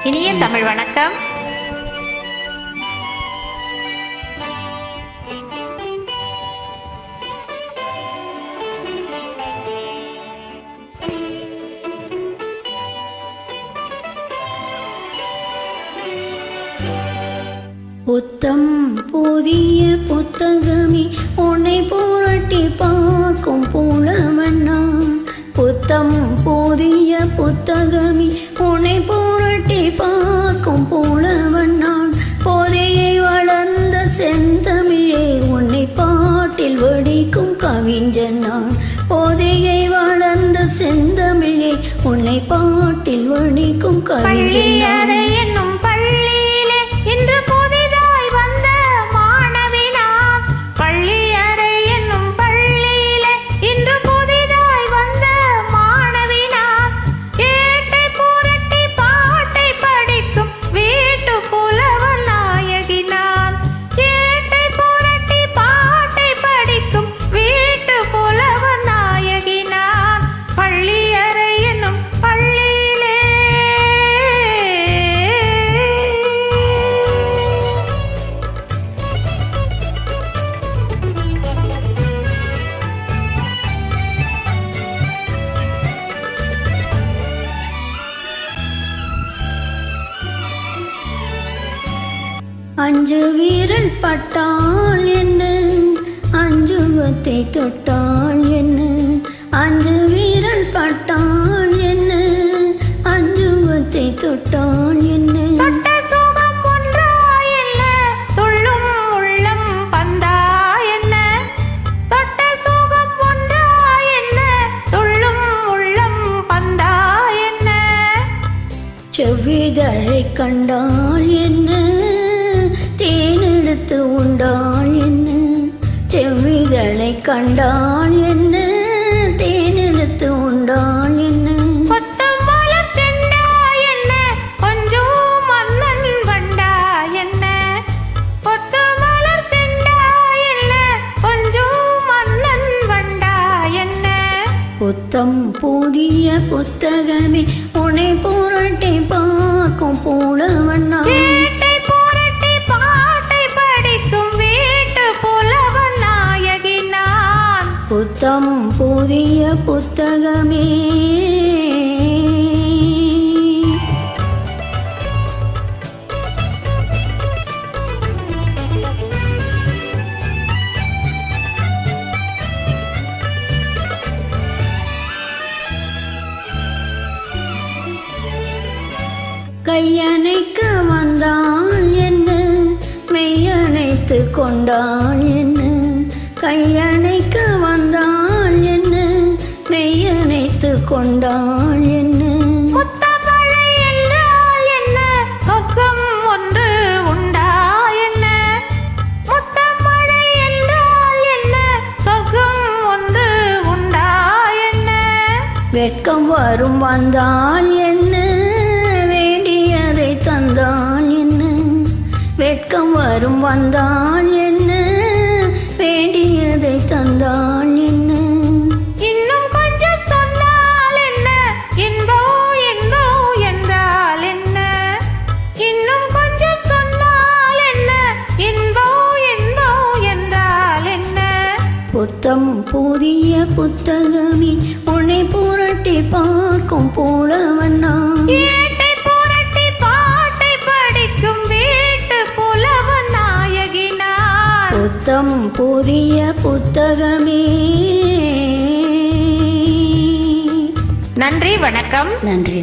இனிய தமிழ் வணக்கம். புத்தம் புதிய புத்தகமே உன்னை புரட்டி பார்க்கும் புலவண்ணா. புத்தம் புதிய புத்தகமே உன்னை புரட்டி பார்க்கும் புலவண்ணான். போதையை வளர்ந்த செந்தமிழே உன்னை பாட்டில் வடிக்கும் கவிஞன் நான். போதையை வளர்ந்த செந்தமிழே உன்னை பாட்டில் வடிக்கும் கவிஞன் நான். அஞ்சு வீரல் பட்டால் என்ன, அஞ்சுவத்தை தொட்டால் என்ன. அஞ்சு வீரல் பட்டால் என்ன, அஞ்சுவத்தை தொட்டால் என்ன. செவ்விதழை கண்டால் என்ன, தேனெடுத்து உண்டால் என்ன. செவ்விதழை கண்டால் என்ன, தேனெடுத்து உண்டால் என்ன. புத்தம் புதிய புத்தகமே உன்னை புரட்டி பார்க்கும் புலவண்ணா. புத்தம் புதிய புத்தகமே. கையணைக்க வந்தால் என்ன, மெய்யணைத்து கொண்டால் என்ன. கையணைக்க வந்தால் என்ன, மெய்யணைத்து கொண்டால் என்ன. வெட்கம் வரும் வந்தால் என்ன, வேண்டியதை தந்தால் என்ன. வெட்கம் வரும் வந்தால் என்ன, வேண்டியதை தந்தால் என்ன. இன்னும் கொஞ்சம் சொன்னால் என்ன, என்போ என்போ என்றால் என்ன. இன்னும் கொஞ்சம் சொன்னால் என்ன, என்போ என்போ என்றால் என்ன. புத்தம் புதிய புத்தகமே உன்னை புரட்டி பார்க்கும் புலவண்ணா. புத்தம் புதிய புத்தகமே. நன்றி, வணக்கம். நன்றி.